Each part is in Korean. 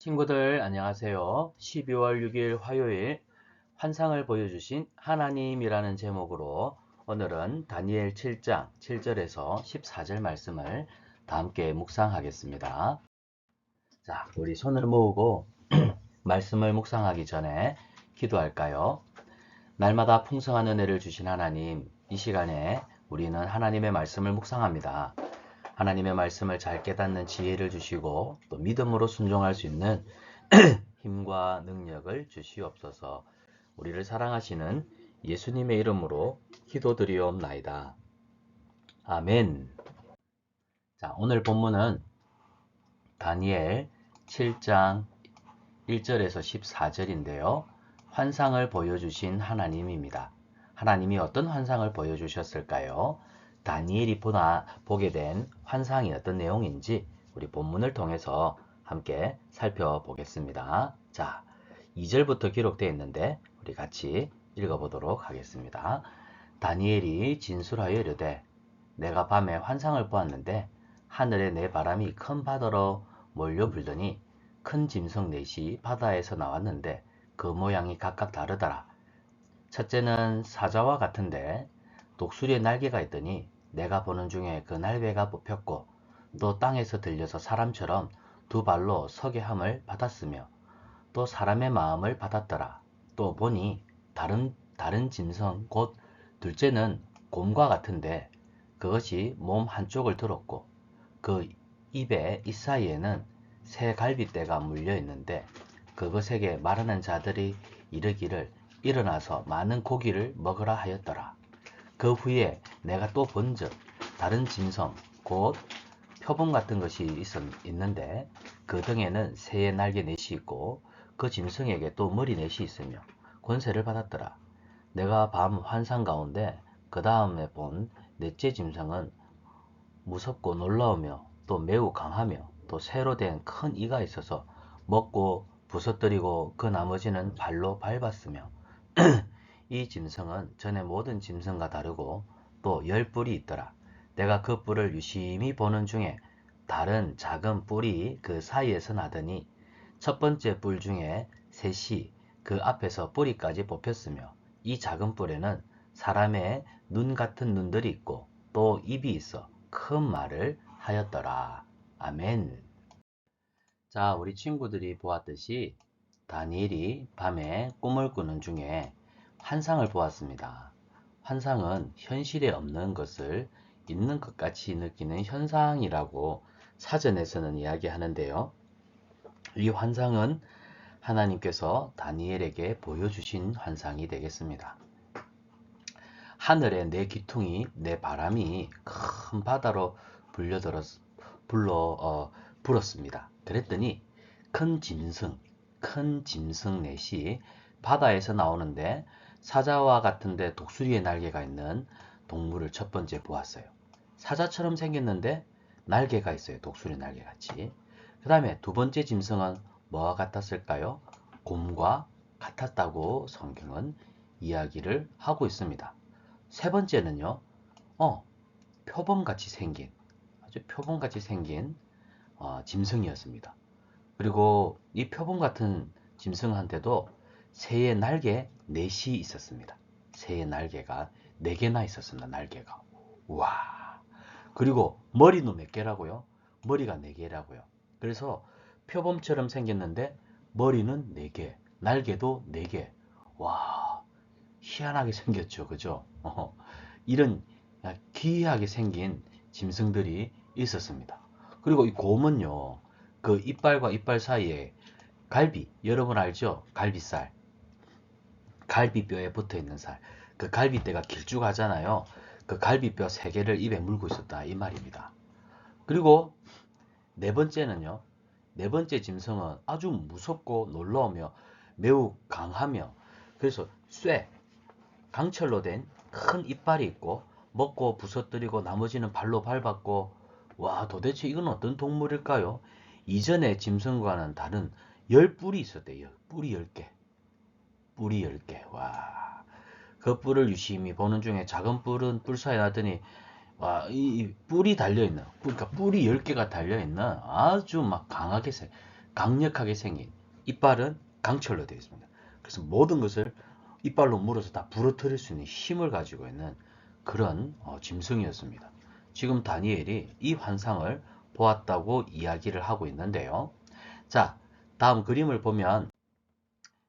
친구들 안녕하세요. 12월 6일 화요일 환상을 보여주신 하나님이라는 제목으로 오늘은 다니엘 7장 7절에서 14절 말씀을 다 함께 묵상하겠습니다. 자, 우리 손을 모으고 말씀을 묵상하기 전에 기도할까요? 날마다 풍성한 은혜를 주신 하나님, 이 시간에 우리는 하나님의 말씀을 묵상합니다. 하나님의 말씀을 잘 깨닫는 지혜를 주시고 또 믿음으로 순종할 수 있는 힘과 능력을 주시옵소서. 우리를 사랑하시는 예수님의 이름으로 기도드리옵나이다. 아멘. 자, 오늘 본문은 다니엘 7장 1절에서 14절인데요. 환상을 보여주신 하나님입니다. 하나님이 어떤 환상을 보여주셨을까요? 다니엘이 보게 된 환상이 어떤 내용인지 우리 본문을 통해서 함께 살펴보겠습니다. 자, 2절부터 기록되어 있는데 우리 같이 읽어보도록 하겠습니다. 다니엘이 진술하여 이르되 내가 밤에 환상을 보았는데 하늘에 네 바람이 큰 바다로 몰려 불더니 큰 짐승 넷이 바다에서 나왔는데 그 모양이 각각 다르더라. 첫째는 사자와 같은데 독수리의 날개가 있더니 내가 보는 중에 그 날개가 뽑혔고 또 땅에서 들려서 사람처럼 두 발로 서게 함을 받았으며 또 사람의 마음을 받았더라. 또 보니 다른 짐승 곧 둘째는 곰과 같은데 그것이 몸 한쪽을 들었고 그 입에 이 사이에는 새 갈빗대가 물려 있는데 그것에게 말하는 자들이 이르기를 일어나서 많은 고기를 먹으라 하였더라. 그 후에 내가 또 본즉 다른 짐승 곧 표범 같은 것이 있는데 그 등에는 새의 날개 넷이 있고 그 짐승에게 또 머리 넷이 있으며 권세를 받았더라. 내가 밤 환상 가운데 그 다음에 본 넷째 짐승은 무섭고 놀라우며 또 매우 강하며 또 새로 된 큰 이가 있어서 먹고 부서뜨리고 그 나머지는 발로 밟았으며 이 짐승은 전에 모든 짐승과 다르고 또 10뿔이 있더라. 내가 그 뿔을 유심히 보는 중에 다른 작은 뿔이 그 사이에서 나더니 첫 번째 뿔 중에 셋이 그 앞에서 뿌리까지 뽑혔으며 이 작은 뿔에는 사람의 눈 같은 눈들이 있고 또 입이 있어 큰 말을 하였더라. 아멘. 자, 우리 친구들이 보았듯이 다니엘이 밤에 꿈을 꾸는 중에 환상을 보았습니다. 환상은 현실에 없는 것을 있는 것 같이 느끼는 현상이라고 사전에서는 이야기하는데요. 이 환상은 하나님께서 다니엘에게 보여주신 환상이 되겠습니다. 하늘에 내 기퉁이 내 바람이 큰 바다로 불었습니다. 그랬더니 큰 짐승 넷이 바다에서 나오는데 사자와 같은데 독수리의 날개가 있는 동물을 첫 번째 보았어요. 사자처럼 생겼는데 날개가 있어요. 독수리 날개같이. 그 다음에 두 번째 짐승은 뭐와 같았을까요? 곰과 같았다고 성경은 이야기를 하고 있습니다. 세 번째는요, 표범같이 생긴, 아주 표범같이 생긴 짐승이었습니다. 그리고 이 표범 같은 짐승한테도 새의 날개 넷이 있었습니다. 새의 날개가 4개나 있었습니다. 날개가. 와. 그리고 머리도 몇 개라고요? 머리가 4개라고요. 그래서 표범처럼 생겼는데 머리는 4개, 날개도 4개. 와, 희한하게 생겼죠. 그죠? 이런 기이하게 생긴 짐승들이 있었습니다. 그리고 이 곰은요, 그 이빨과 이빨 사이에 여러분 알죠? 갈비살, 갈비뼈에 붙어 있는 살, 그 갈비뼈가 길쭉하잖아요. 그 갈비뼈 3개를 입에 물고 있었다 이 말입니다. 그리고 네 번째는요, 네 번째 짐승은 아주 무섭고 놀라우며 매우 강하며 그래서 강철로 된 큰 이빨이 있고 먹고 부서뜨리고 나머지는 발로 밟았고 와 도대체 이건 어떤 동물일까요? 이전의 짐승과는 다른 10뿔이 있었대요. 뿔이 10개. 뿔이 10개. 와. 그 뿔을 유심히 보는 중에 작은 뿔은 뿔 사이에 놨더니 와, 이 뿔이 달려있는 그러니까 뿔이 10개가 달려있는 아주 막 강하게 강력하게 생긴 이빨은 강철로 되어 있습니다. 그래서 모든 것을 이빨로 물어서 다 부러뜨릴 수 있는 힘을 가지고 있는 그런 짐승이었습니다. 지금 다니엘이 이 환상을 보았다고 이야기를 하고 있는데요. 자, 다음 그림을 보면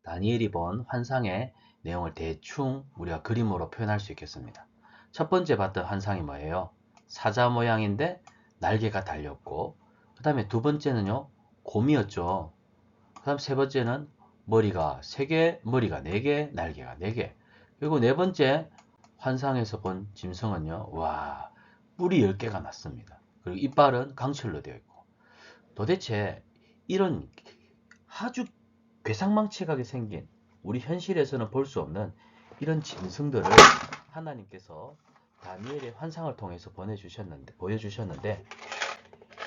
다니엘이 본 환상의 내용을 대충 우리가 그림으로 표현할 수 있겠습니다. 첫 번째 봤던 환상이 뭐예요? 사자 모양인데 날개가 달렸고, 그 다음에 두 번째는요, 곰이었죠. 그 다음 세 번째는 머리가 3개, 머리가 4개, 날개가 4개. 그리고 네 번째 환상에서 본 짐승은요, 와, 뿔이 10개가 났습니다. 그리고 이빨은 강철로 되어 있고. 도대체 이런 아주 괴상망측하게 생긴 우리 현실에서는 볼 수 없는 이런 짐승들을 하나님께서 다니엘의 환상을 통해서 보여주셨는데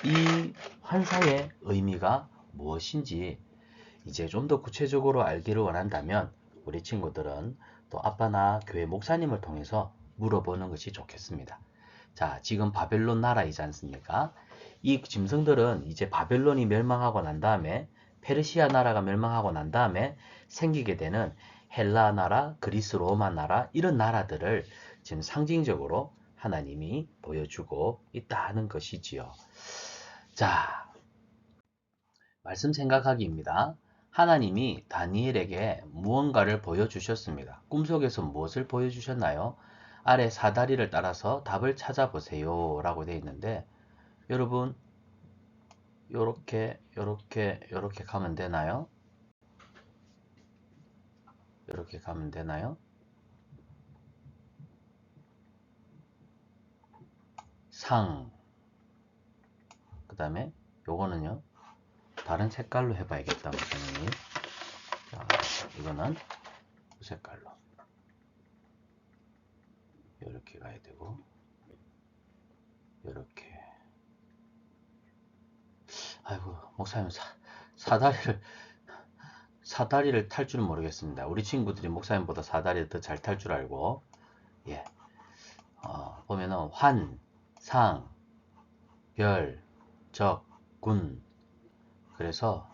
이 환상의 의미가 무엇인지 이제 좀 더 구체적으로 알기를 원한다면 우리 친구들은 또 아빠나 교회 목사님을 통해서 물어보는 것이 좋겠습니다. 자, 지금 바벨론 나라이지 않습니까? 이 짐승들은 이제 바벨론이 멸망하고 난 다음에 페르시아 나라가 멸망하고 난 다음에 생기게 되는 헬라 나라, 그리스 로마 나라 이런 나라들을 지금 상징적으로 하나님이 보여주고 있다는 것이지요. 자, 말씀 생각하기입니다. 하나님이 다니엘에게 무언가를 보여주셨습니다. 꿈속에서 무엇을 보여주셨나요? 아래 사다리를 따라서 답을 찾아보세요 라고 되어 있는데 여러분 요렇게 가면 되나요? 이렇게 가면 되나요? 상, 그 다음에 요거는요 다른 색깔로 해봐야겠다 목사님이. 자, 이거는 이 색깔로 이렇게 가야 되고 이렇게. 아이고 목사님 사다리를 탈 줄은 모르겠습니다. 우리 친구들이 목사님보다 사다리를 더 잘 탈 줄 알고. 예, 보면은 환, 상, 별, 적, 군. 그래서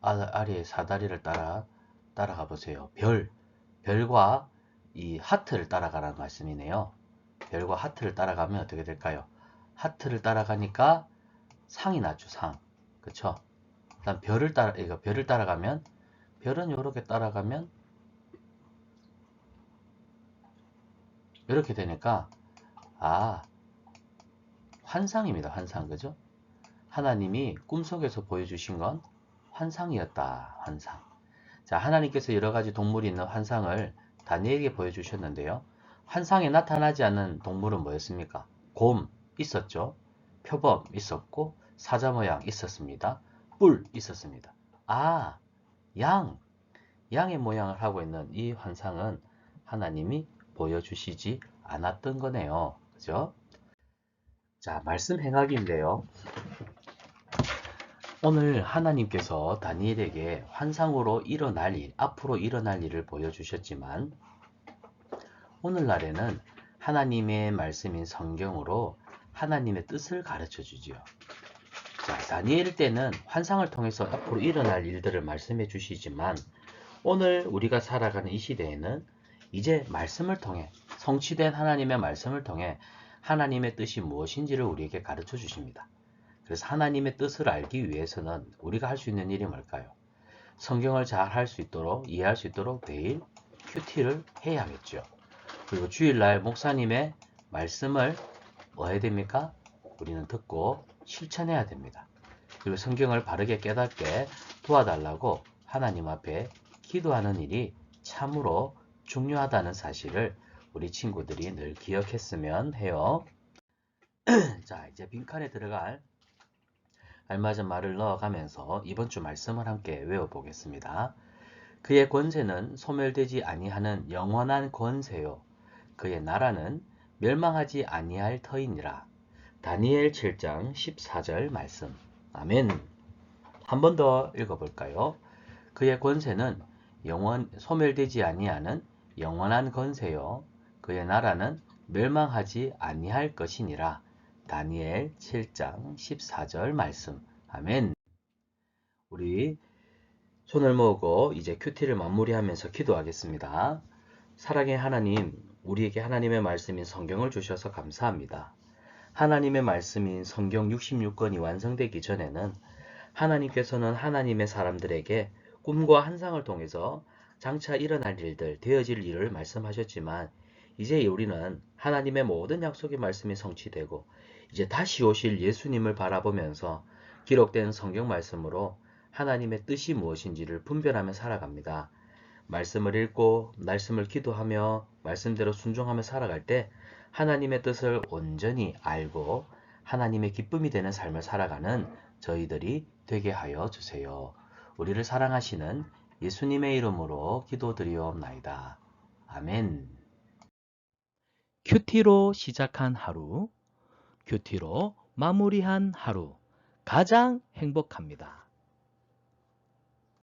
아래의 사다리를 따라가 보세요. 별과 이 하트를 따라가라는 말씀이네요. 별과 하트를 따라가면 어떻게 될까요? 하트를 따라가니까 상이 나죠, 상. 그쵸? 그다음 별을 따라가면, 별은 요렇게 따라가면, 이렇게 되니까, 환상입니다, 환상. 그죠? 하나님이 꿈속에서 보여주신 건 환상이었다, 환상. 자, 하나님께서 여러 가지 동물이 있는 환상을 다니엘에게 보여주셨는데요. 환상에 나타나지 않는 동물은 뭐였습니까? 곰 있었죠. 표범 있었고 사자 모양 있었습니다. 뿔 있었습니다. 양, 양의 모양을 하고 있는 이 환상은 하나님이 보여주시지 않았던 거네요. 그죠? 자, 말씀 행하기인데요. 오늘 하나님께서 다니엘에게 환상으로 일어날 일, 앞으로 일어날 일을 보여주셨지만 오늘날에는 하나님의 말씀인 성경으로 하나님의 뜻을 가르쳐 주지요. 자, 다니엘 때는 환상을 통해서 앞으로 일어날 일들을 말씀해 주시지만 오늘 우리가 살아가는 이 시대에는 이제 말씀을 통해 성취된 하나님의 말씀을 통해 하나님의 뜻이 무엇인지를 우리에게 가르쳐 주십니다. 그래서 하나님의 뜻을 알기 위해서는 우리가 할 수 있는 일이 뭘까요? 성경을 잘 할 수 있도록 이해할 수 있도록 매일 큐티를 해야겠죠. 그리고 주일날 목사님의 말씀을 뭐 해야 됩니까? 우리는 듣고 실천해야 됩니다. 그리고 성경을 바르게 깨닫게 도와달라고 하나님 앞에 기도하는 일이 참으로 중요하다는 사실을 우리 친구들이 늘 기억했으면 해요. 자, 이제 빈칸에 들어갈 알맞은 말을 넣어가면서 이번 주 말씀을 함께 외워보겠습니다. 그의 권세는 소멸되지 아니하는 영원한 권세요. 그의 나라는 멸망하지 아니할 터이니라. 다니엘 7장 14절 말씀. 아멘. 한 번 더 읽어볼까요? 그의 권세는 소멸되지 아니하는 영원한 권세요. 그의 나라는 멸망하지 아니할 것이니라. 다니엘 7장 14절 말씀. 아멘. 우리 손을 모으고 이제 큐티를 마무리하면서 기도하겠습니다. 사랑의 하나님, 우리에게 하나님의 말씀인 성경을 주셔서 감사합니다. 하나님의 말씀인 성경 66권이 완성되기 전에는 하나님께서는 하나님의 사람들에게 꿈과 환상을 통해서 장차 일어날 일들, 되어질 일을 말씀하셨지만 이제 우리는 하나님의 모든 약속의 말씀이 성취되고 이제 다시 오실 예수님을 바라보면서 기록된 성경 말씀으로 하나님의 뜻이 무엇인지를 분별하며 살아갑니다. 말씀을 읽고 말씀을 기도하며 말씀대로 순종하며 살아갈 때 하나님의 뜻을 온전히 알고 하나님의 기쁨이 되는 삶을 살아가는 저희들이 되게 하여 주세요. 우리를 사랑하시는 예수님의 이름으로 기도드리옵나이다. 아멘. 큐티로 시작한 하루, 큐티로 마무리한 하루, 가장 행복합니다.